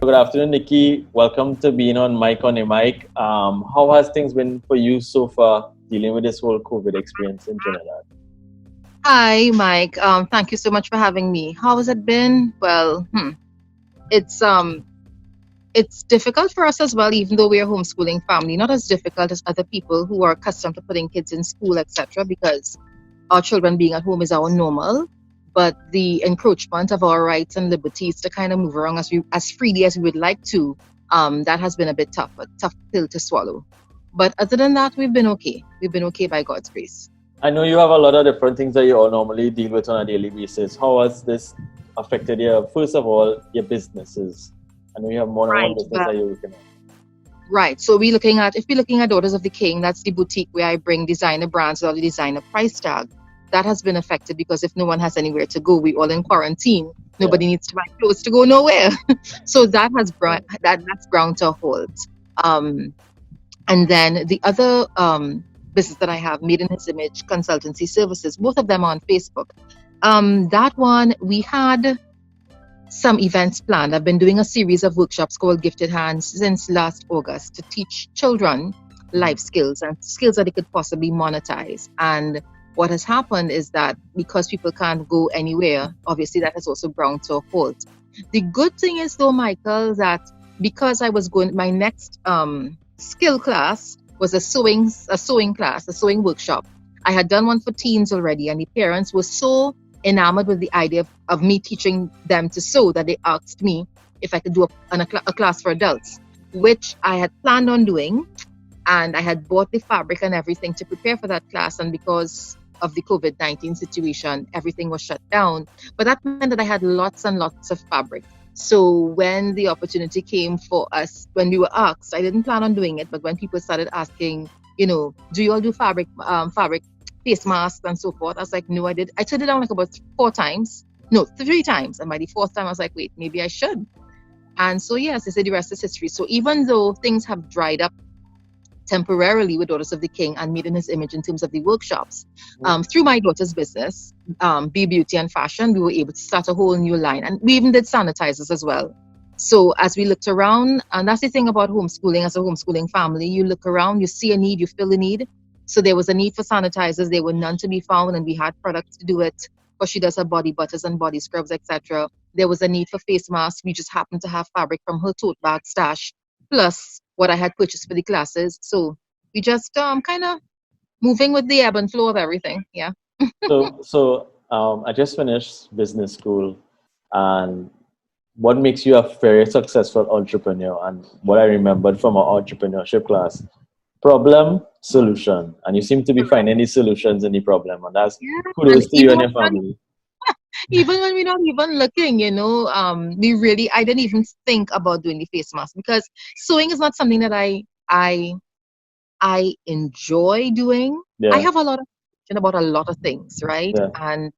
Good afternoon, Nikki. Welcome to being on Mic on a Mic. How has things been for you so far dealing with this whole COVID experience in Trinidad? Hi, Mike. Thank you so much for having me. How has it been? Well, it's it's difficult for us as well, even though we're a homeschooling family. Not as difficult as other people who are accustomed to putting kids in school, etc. Because our children being at home is our normal. But the encroachment of our rights and liberties to kind of move around as freely as we would like to, that has been a tough pill to swallow. But other than that, we've been okay. We've been okay by God's grace. I know you have a lot of different things that you all normally deal with on a daily basis. How has this affected first of all, your businesses? I know you have more than one Right. business that you're working on. Right. So if we're looking at Daughters of the King, that's the boutique where I bring designer brands without the designer price tag. That has been affected because if no one has anywhere to go, we all in quarantine. Yeah. Nobody needs to buy clothes to go nowhere. So that has that's ground to a halt. Um, and then the other business that I have, Made in His Image Consultancy Services, both of them are on Facebook. That one we had some events planned. I've been doing a series of workshops called Gifted Hands since last August to teach children life skills and skills that they could possibly monetize. And what has happened is that because people can't go anywhere, obviously that has also ground to a halt. The good thing is though, Michael, that because I was going, my next skill class was a sewing class, a sewing workshop. I had done one for teens already, and the parents were so enamored with the idea of me teaching them to sew that they asked me if I could do a class for adults, which I had planned on doing, and I had bought the fabric and everything to prepare for that class. And because of the COVID-19 situation, everything was shut down. But that meant that I had lots and lots of fabric. So when the opportunity came for us, when we were asked, I didn't plan on doing it, but when people started asking, do you all do fabric face masks and so forth, I was like, no, I did. I turned it down like about 3 times. And by the fourth time, I was like, wait, maybe I should. And so, yes, they said the rest is history. So even though things have dried up temporarily with Daughters of the King and Made in His Image in terms of the workshops, through my daughter's business, Be Beauty and Fashion, we were able to start a whole new line. And we even did sanitizers as well. So as we looked around, and that's the thing about homeschooling, as a homeschooling family, you look around, you see a need, you fill a need. So there was a need for sanitizers. There were none to be found, and we had products to do it. Because she does her body butters and body scrubs, etc. There was a need for face masks. We just happened to have fabric from her tote bag stash, plus what I had purchased for the classes. So we just kind of moving with the ebb and flow of everything. Yeah. So I just finished business school, and what makes you a very successful entrepreneur? And what I remembered from our entrepreneurship class: problem, solution, and you seem to be finding these solutions in the problem, and that's Yeah. And kudos to you and your family. even when we're not even looking, I didn't even think about doing the face mask because sewing is not something that I enjoy doing. I Yeah, have a lot of question about a lot of things, right? yeah, And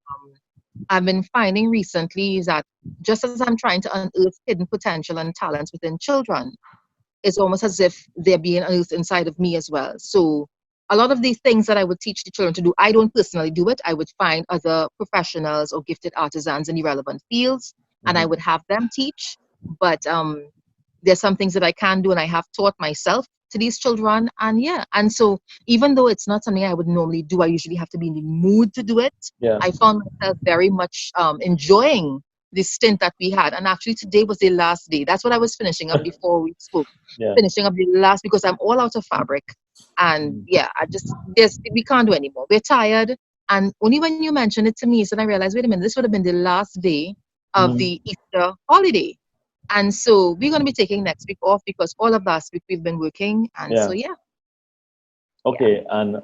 I've been finding recently that just as I'm trying to unearth hidden potential and talents within children, it's almost as if they're being unearthed inside of me as well. So a lot of these things that I would teach the children to do, I don't personally do it. I would find other professionals or gifted artisans in the relevant fields, and I mhm, would have them teach. But there's some things that I can do, and I have taught myself to these children. And yeah, and so even though it's not something I would normally do, I usually have to be in the mood to do it. yeah, I found myself very much enjoying the stint that we had. And actually, today was the last day. That's what I was finishing up before we spoke. yeah. Finishing up the last because I'm all out of fabric. And Mm. yeah, we can't do anymore. We're tired. And only when you mentioned it to me, so I realized, wait a minute, this would have been the last day of Mhm. the Easter holiday. And so we're going to be taking next week off because all of last week we've been working. And so, Yeah. yeah, yeah. Okay, and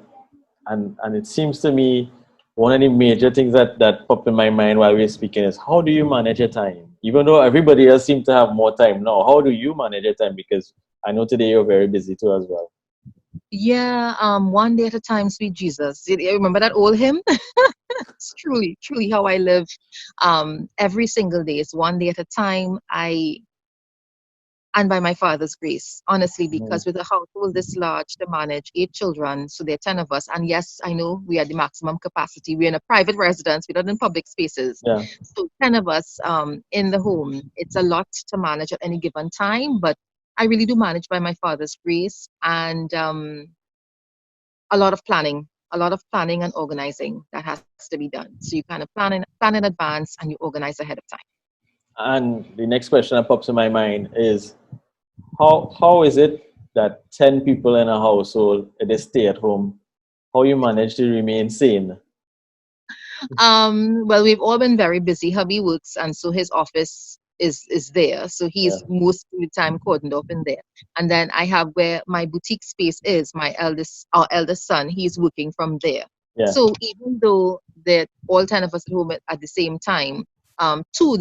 it seems to me one of the major things that popped in my mind while we were speaking is how do you manage your time? Even though everybody else seems to have more time now, how do you manage your time? Because I know today you're very busy too as well. Yeah, one day at a time, sweet Jesus. You remember that old hymn? It's truly, truly how I live. Every single day is one day at a time. and by my father's grace, honestly, Mhm. because with a household this large to manage 8 children, so there are 10 of us. And yes, I know we are the maximum capacity. We're in a private residence, we're not in public spaces. Yeah. So 10 of us in the home, it's a lot to manage at any given time, but I really do manage by my father's grace and a lot of planning and organizing that has to be done. So you kind of plan in advance and you organize ahead of time. And the next question that pops in my mind is how is it that 10 people in a household they stay at home? How you manage to remain sane? Well, we've all been very busy. Hubby works, and so his office is there. So Yeah. he's most of the time cordoned off in there. And then I have where my boutique space is. Our eldest son, he's working from there. Yeah. So even though they're all 10 of us at home at the same time, the two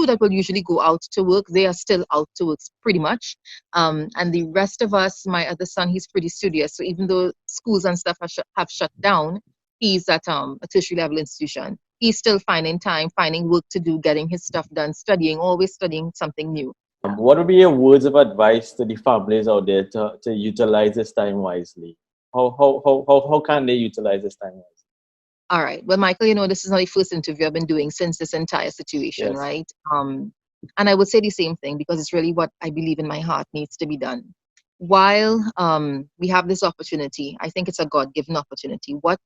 that will usually go out to work, they are still out to work pretty much. And the rest of us, my other son, he's pretty studious. So even though schools and stuff have shut down, he's at a tertiary level institution. He's still finding time, finding work to do, getting his stuff done, studying, always studying something new. What would be your words of advice to the families out there to utilize this time wisely? How can they utilize this time wisely? All right. Well, Michael, this is not the first interview I've been doing since this entire situation, Yes. right? And I would say the same thing because it's really what I believe in my heart needs to be done. While we have this opportunity, I think it's a God-given opportunity. What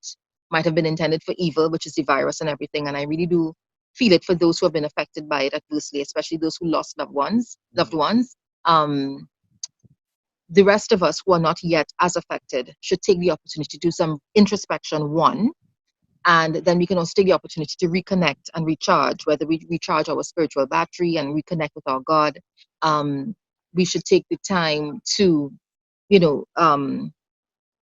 might have been intended for evil, which is the virus and everything, and I really do feel it for those who have been affected by it adversely, especially those who lost loved ones. Um, the rest of us who are not yet as affected should take the opportunity to do some introspection, one, and then we can also take the opportunity to reconnect and recharge, whether we recharge our spiritual battery and reconnect with our God. We should take the time to, you know,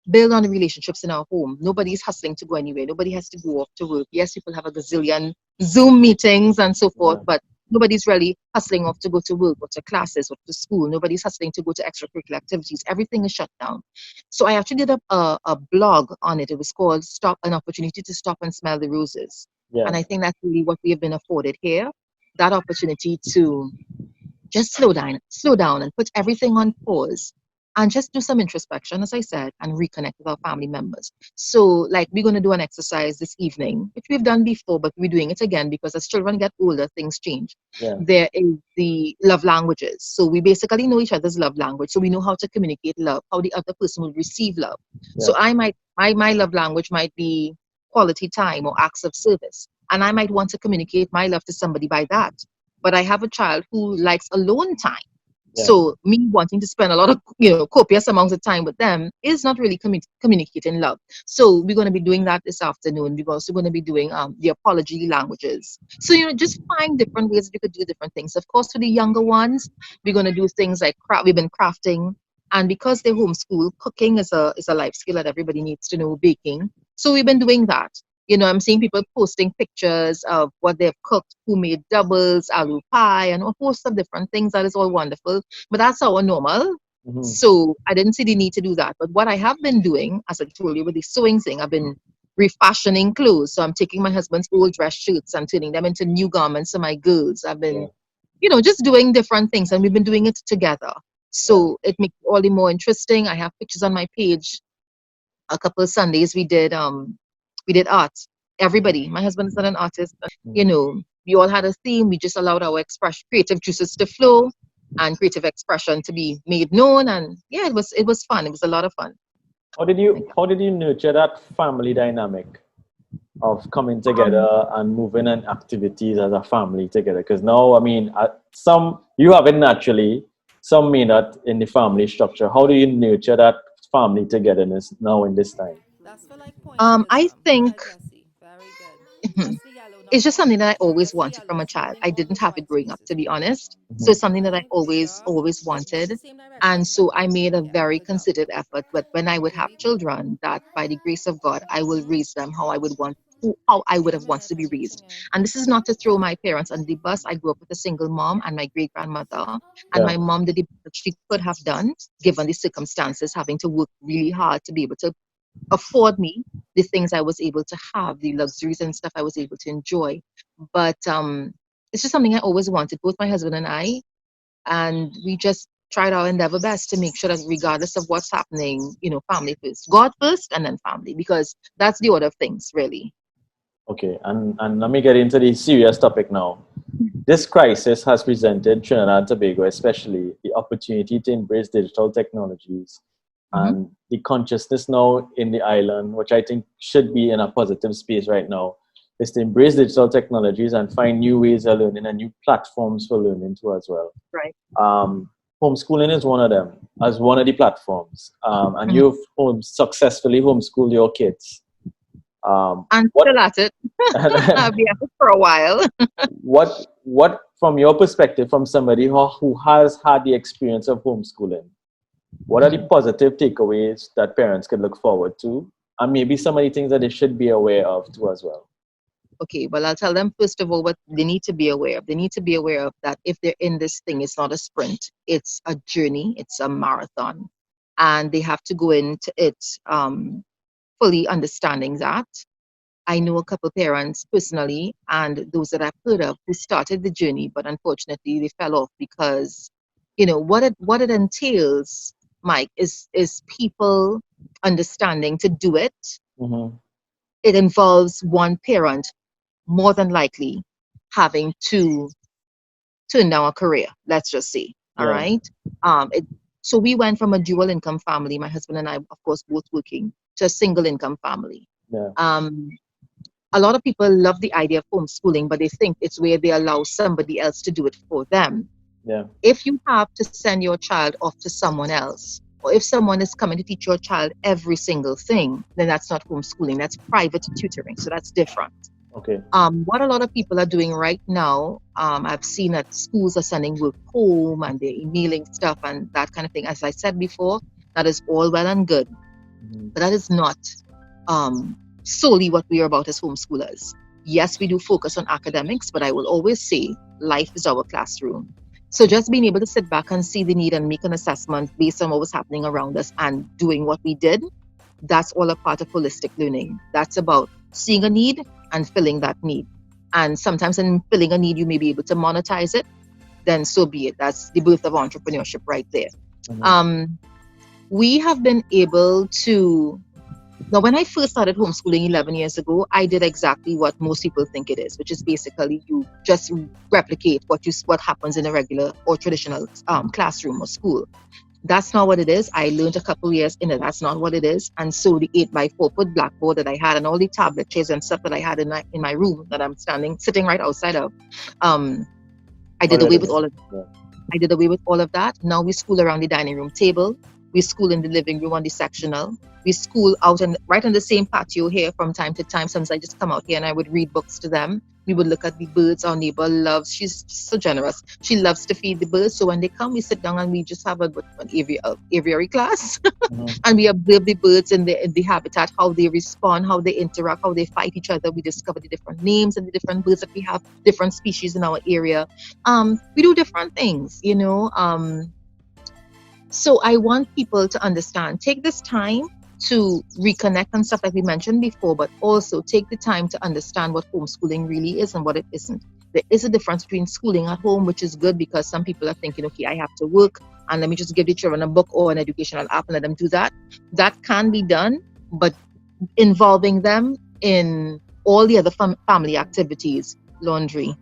build on the relationships in our home. Nobody's hustling to go anywhere. Nobody has to go off to work. Yes, people have a gazillion Zoom meetings and so forth, Yeah. but nobody's really hustling off to go to work or to classes or to school. Nobody's hustling to go to extracurricular activities. Everything is shut down. So I actually did a blog on it. It was called Stop an Opportunity to Stop and Smell the Roses. Yeah. And I think that's really what we have been afforded here. That opportunity to just slow down and put everything on pause and just do some introspection, as I said, and reconnect with our family members. So, like, we're going to do an exercise this evening, which we've done before, but we're doing it again because as children get older, things change. Yeah. There is the love languages. So, we basically know each other's love language. So, we know how to communicate love, how the other person will receive love. Yeah. So, my love language might be quality time or acts of service. And I might want to communicate my love to somebody by that, but I have a child who likes alone time. Yeah. So me wanting to spend a lot of, copious amounts of time with them is not really communicating love. So we're going to be doing that this afternoon. We're also going to be doing the apology languages. So, just find different ways that you could do different things. Of course, for the younger ones, we're going to do things like we've been crafting. And because they're homeschool, cooking is a life skill that everybody needs to know, baking. So we've been doing that. I'm seeing people posting pictures of what they've cooked, who made doubles, aloo pie, and a host of different things. That is all wonderful. But that's our normal. Mhm. So I didn't see the need to do that. But what I have been doing, as I told you, with the sewing thing, I've been refashioning clothes. So I'm taking my husband's old dress shirts and turning them into new garments for my girls. I've Yeah. been, just doing different things, and we've been doing it together. Yeah. So it makes it all the more interesting. I have pictures on my page. A couple of Sundays we did art. Everybody, my husband is not an artist, but, we all had a theme. We just allowed our creative juices to flow and creative expression to be made known. And yeah, it was fun. It was a lot of fun. How did you nurture that family dynamic of coming Um, together and moving in activities as a family together? Because now, I mean, some you have it naturally, some may not in the family structure. How do you nurture that family togetherness now in this time? That's for like I pointillism. Go think ahead, Jesse. Very good. it's Press the yellow, not just something that I orange. always Press the wanted yellow. from a It's child. holding I all the didn't have it white growing up, to spaces be in. honest. So Mhm. it's something that I Right? always, Bigger. always It's wanted. the same direction. And It's not so I close. made a Yeah. very Good job. considered effort that when I would have children, that by the grace of God, I will raise them how I would Take a have wanted minute to be as you're raised. singing. And this is not to throw my parents under the bus. I grew up with a single mom and my great grandmother, and Yeah. my mom did the best that she could have done, given the circumstances, having to work really hard to be able to afford me the things I was able to have, the luxuries and stuff I was able to enjoy. But it's just something I always wanted, both my husband and I, and we just tried our endeavor best to make sure that regardless of what's happening, family first, God first, and then family, because that's the order of things, really. Okay, and let me get into the serious topic now. This crisis has presented Trinidad and Tobago, especially, the opportunity to embrace digital technologies Mhm. and the consciousness now in the island, which I think should be in a positive space right now, is to embrace digital technologies and find new ways of learning and new platforms for learning too as well. Right. Um, Homeschooling is one of them, as one of the platforms, and Mhm. you've successfully homeschooled your kids. And What still at it. I'll be at it for a while. what from your perspective, from somebody who has had the experience of homeschooling, what are the Mhm. positive takeaways that parents could look forward to, and maybe some of the things that they should be aware of too as well? Okay, well, I'll tell them first of all what they need to be aware of. They need to be aware of that if they're in this thing, it's not a sprint, it's a journey, it's a marathon. And they have to go into it fully understanding that. I know a couple parents personally, and those that I've heard of, who started the journey, but unfortunately they fell off because, what it entails, Mike, is people understanding to do it. Mm-hmm. It involves one parent more than likely having to turn down a career. Let's just say, all Yeah, right. It, so we went from a dual income family, my husband and I, of course, both working, to a single income family. yeah, Um, a lot of people love the idea of homeschooling, but they think it's where they allow somebody else to do it for them. yeah, If you have to send your child off to someone else, or if someone is coming to teach your child every single thing, then that's not homeschooling. That's private tutoring. So that's different. okay, What a lot of people are doing right now, I've seen that schools are sending work home and they're emailing stuff and that kind of thing. As I said before, that is all well and good, mm-hmm. but that is not solely what we are about as homeschoolers. Yes, we do focus on academics, but I will always say life is our classroom. So just being able to sit back and see the need and make an assessment based on what was happening around us and doing what we did, that's all a part of holistic learning. That's about seeing a need and filling that need. And sometimes in filling a need, you may be able to monetize it, then so be it. That's the birth of entrepreneurship right there. Mm-hmm. We have been able to, now when I first started homeschooling 11 years ago, I did exactly what most people think it is, which is basically you just replicate what happens in a regular or traditional classroom or school. That's not what it is. I learned a couple years in it. That's not what it is. And so the 8x4 foot blackboard that I had and all the tablet chairs and stuff that I had in my room that I'm sitting right outside of, um, I Got did rid away of with it. all of Yeah. I did away with all of that. Now we school around the dining room table. We school in the living room on the sectional. We school out and right on the same patio here from time to time. Sometimes I just come out here and I would read books to them. We would look at the birds. Our neighbor loves, she's so generous. She loves to feed the birds. So when they come, we sit down and we just have an aviary class. Mm-hmm. And we observe the birds in the habitat, how they respond, how they interact, how they fight each other. We discover the different names and the different birds that we have, different species in our area. We do different things, so I want people to understand, take this time to reconnect and stuff like we mentioned before, but also take the time to understand what homeschooling really is and what it isn't. There is a difference between schooling at home, which is good because some people are thinking, okay, I have to work and let me just give the children a book or an educational app and let them do that. That can be done, but involving them in all the other family activities, laundry,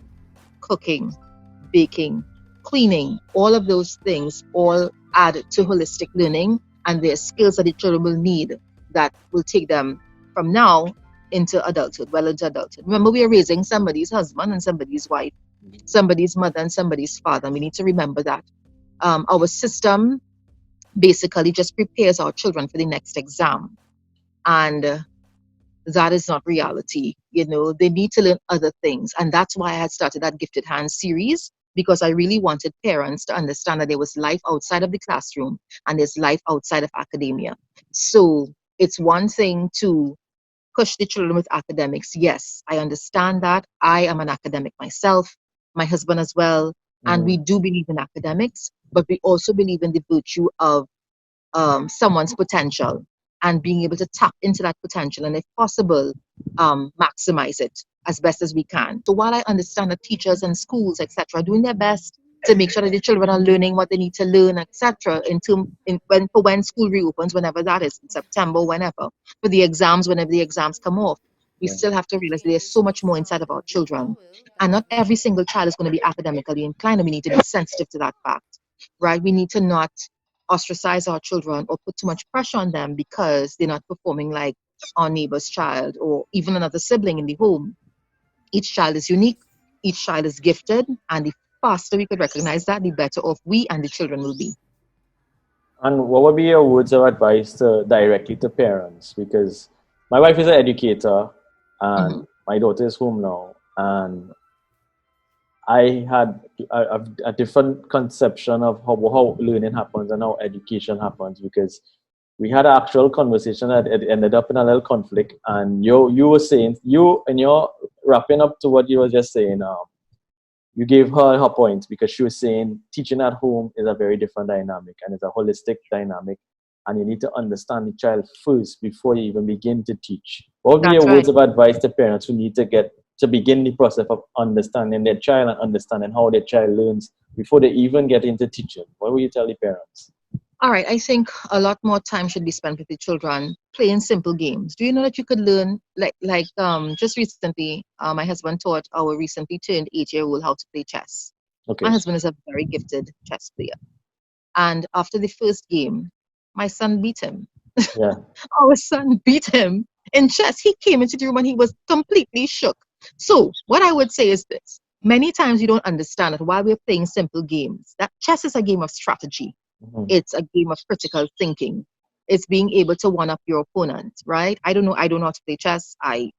cooking, baking, cleaning, all of those things all add to holistic learning, and their skills that the children will need that will take them from now into adulthood, well into adulthood. Remember, we are raising somebody's husband and somebody's wife, somebody's mother and somebody's father. And we need to remember that. Our system basically just prepares our children for the next exam. And that is not reality. They need to learn other things. And that's why I had started that Gifted Hands series, because I really wanted parents to understand that there was life outside of the classroom and there's life outside of academia. So it's one thing to push the children with academics. Yes, I understand that. I am an academic myself, my husband as well. And Mm-hmm. we do believe in academics, but we also believe in the virtue of someone's potential and being able to tap into that potential and, if possible, maximize it as best as we can. So while I understand that teachers and schools, etc., are doing their best to make sure that the children are learning what they need to learn, etc. When school reopens, whenever that is, in September, whenever, for the exams, whenever the exams come off, we Yeah. still have to realize there's so much more inside of our children, and not every single child is going to be academically inclined, and we need to be sensitive to that fact, right? We need to not ostracize our children or put too much pressure on them because they're not performing like our neighbor's child or even another sibling in the home. Each child is unique, each child is gifted, and the faster we could recognize that, the better off we and the children will be. And what would be your words of advice to directly to parents? Because my wife is an educator, Hmm. and my daughter is home now, and I had a different conception of how learning happens and how education happens, because we had an actual conversation that it ended up in a little conflict. And you were saying, you and you're wrapping up to what you were just saying. You gave her points because she was saying teaching at home is a very different dynamic and it's a holistic dynamic, and you need to understand the child first before you even begin to teach. What would be your That's words right. of advice to parents who need to get to begin the process of understanding their child and understanding how their child learns before they even get into teaching? What would you tell the parents? All right, I think a lot more time should be spent with the children playing simple games. Do you know that you could learn just recently, my husband taught our recently turned 8-year-old how to play chess. My Okay. husband is a very gifted chess player, and after the first game, my son beat him. Yeah. Our son beat him in chess. He came into the room and he was completely shook. So, what I would say is this: many times you don't understand that while we're playing simple games, that chess is a game of strategy. Mhm. It's a game of critical thinking. It's being able to one up your opponent, right? I don't know. I don't know how to play chess. I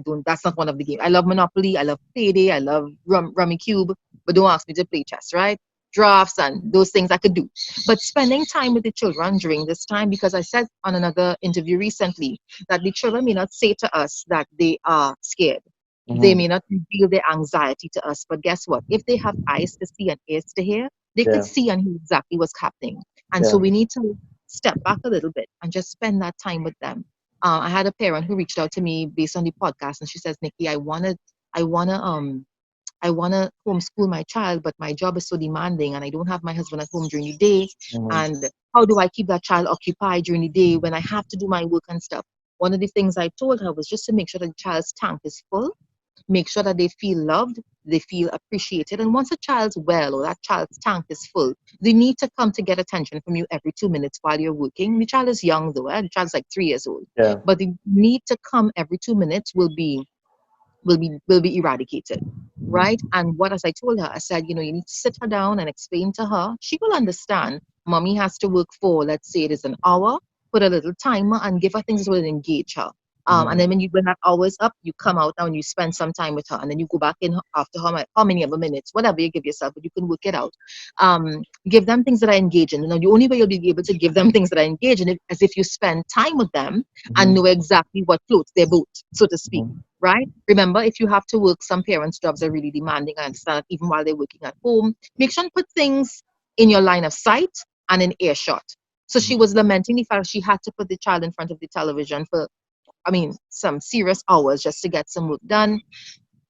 don't. That's not one of the games. I love Monopoly. I love Payday. I love Rummy Cube. But don't ask me to play chess, right? Drafts and those things I could do. But spending time with the children during this time, because I said on another interview recently that the children may not say to us that they are scared. They Mhm. may not reveal their anxiety to us, but guess what? If they have eyes to see and ears to hear, they could Yeah. see and hear exactly what's happening. And so Yeah. we need to step back a little bit and just spend that time with them. I had a parent who reached out to me based on the podcast, and she says, "Nikki, I wanna, I wanna homeschool my child, but my job is so demanding, and I don't have my husband at home during the day. Mhm. And how do I keep that child occupied during the day when I have to do my work and stuff?" One of the things I told her was just to make sure that the child's tank is full, make sure that they feel loved, they feel appreciated. And once a child's well or that child's tank is full, they need to come to get attention from you every 2 minutes while you're working. The child is young though, the child's like 3 years old. Yeah. But the need to come every 2 minutes will be eradicated. Right. Mhm. And what as I told her, I said, you need to sit her down and explain to her. She will understand. Mommy has to work for, let's say it is an hour, put a little timer and give her things that will engage her. And Mhm. then when that hour's up, you come out now and you spend some time with her, and then you go back in after how many other minutes, whatever you give yourself, but you can work it out. Give them things that are engaging. Now, the only way you'll be able to give them things that are engaging is if you spend time with them and Mhm. know exactly what floats their boat, so to speak. Mhm. Right? Remember, if you have to work, some parents' jobs are really demanding. I understand that even while they're working at home. Make sure and put things in your line of sight and in earshot. So she was lamenting the fact she had to put the child in front of the television for, some serious hours just to get some work done.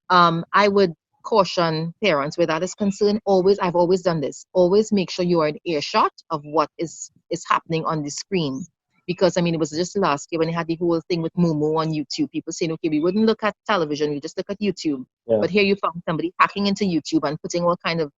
I would caution parents where that is concerned. I've always done this. Always make sure you are in earshot of what is happening on the screen. Because it was just last year when they had the whole thing with Momo on YouTube. People saying, okay, we wouldn't look at television, we just look at YouTube. Yeah. But here you found somebody hacking into YouTube and putting all kind of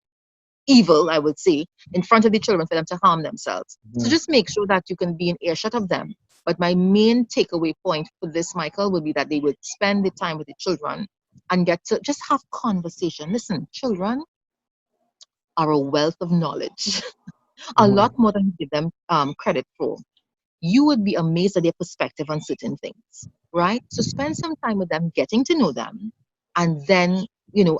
evil, I would say, in front of the children for them to harm themselves. So Mhm. just make sure that you can be in earshot of them. But my main takeaway point for this, Michael, would be that they would spend the time with the children and get to just have conversation. Listen, children are a wealth of knowledge, a lot Mhm. more than you give them credit for. You would be amazed at their perspective on certain things, right? So spend some time with them, getting to know them. And then,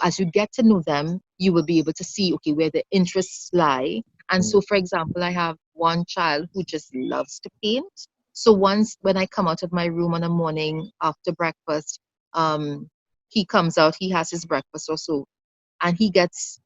as you get to know them, you will be able to see, okay, where the interests lie. And Mhm. so, for example, I have one child who just loves to paint. So once when I come out of my room on a morning after breakfast, um, he comes out, he has his breakfast or so, and he gets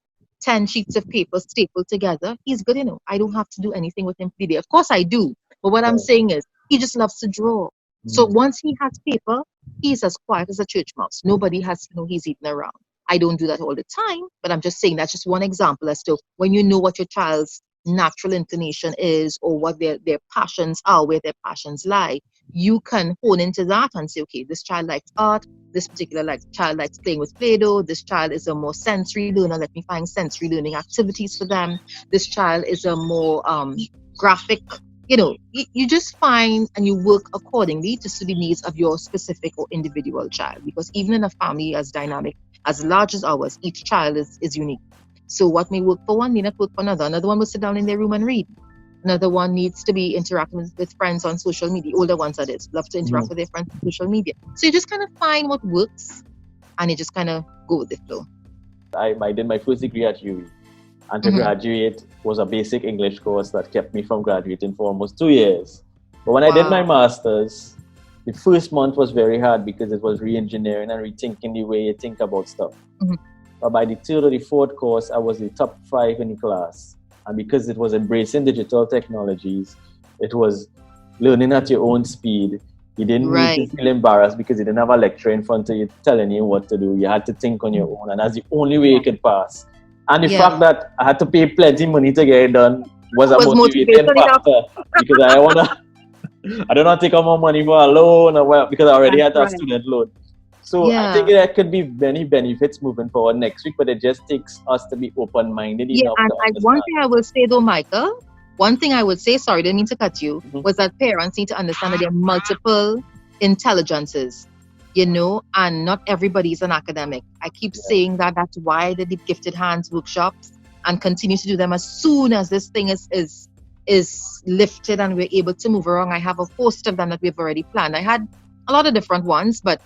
10 sheets of paper stapled together, he's good enough. I don't have to do anything with him for the day. Of course I do. But what I'm Yeah. saying is, he just loves to draw. So Mhm. once he has paper, he's as quiet as a church mouse. Nobody has to know he's eating around. I don't do that all the time, but I'm just saying that's just one example as to when you know what your child's natural inclination is or what their passions are, where their passions lie, you can hone into that and say, okay, this child likes art, this particular child likes playing with Play-Doh, this child is a more sensory learner, let me find sensory learning activities for them, this child is a more graphic, you just find and you work accordingly to suit the needs of your specific or individual child, because even in a family as dynamic, as large as ours, each child is unique. So what may work for one may not work for another. Another one will sit down in their room and read. Another one needs to be interacting with friends on social media. Older ones, that is, love to interact with their friends on social media. So you just kind of find what works and you just kind of go with the flow. I did my first degree at UE. And to graduate was a basic English course that kept me from graduating for almost 2 years. But when I did my master's, the first month was very hard because it was re-engineering and rethinking the way you think about stuff. But by the third or the fourth course, I was the top 5 in the class. And because it was embracing digital technologies, it was learning at your own speed. You didn't need to feel embarrassed because you didn't have a lecturer in front of you telling you what to do. You had to think on your own, and that's the only way you could pass. And the fact that I had to pay plenty money to get it done was a motivating factor because I don't want to take out more money for a loan because I already had a student loan. So I think there could be many benefits moving forward next week, but it just takes us to be open-minded enough to understand. One thing I will say though, Michael, sorry, didn't mean to cut you, was that parents need to understand that there are multiple intelligences, and not everybody is an academic. I keep saying that. That's why I did the Gifted Hands workshops and continue to do them as soon as this thing is lifted and we're able to move around. I have a host of them that we've already planned. I had a lot of different ones, but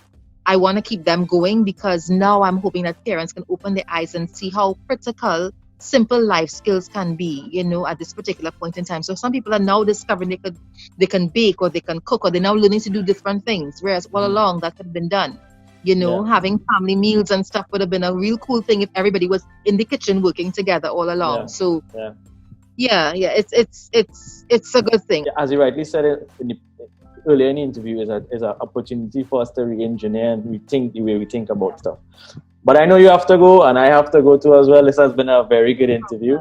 I want to keep them going because now I'm hoping that parents can open their eyes and see how critical simple life skills can be, at this particular point in time. So some people are now discovering they can bake or they can cook or they're now learning to do different things, whereas all along that had been done. Having family meals and stuff would have been a real cool thing if everybody was in the kitchen working together all along. So it's a good thing. As you rightly said earlier in the interview, is an opportunity for us to re-engineer and rethink the way we think about stuff. But I know you have to go, and I have to go too as well. This has been a very good interview.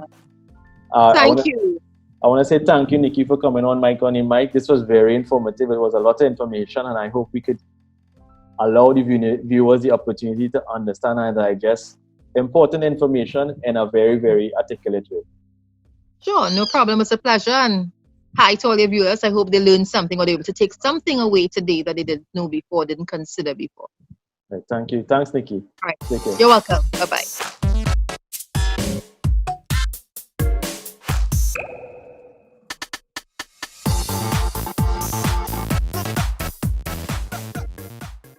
Thank you. I want to say thank you, Nikki, for coming on Mike on the mic. This was very informative. It was a lot of information, and I hope we could allow the viewers the opportunity to understand and digest important information in a very, very articulate way. Sure, no problem. It's a pleasure. And hi to all your viewers. I hope they learned something or they're able to take something away today that they didn't know before, didn't consider before. Right, thank you. Thanks, Nikki. All right. Take care. You're welcome. Bye-bye.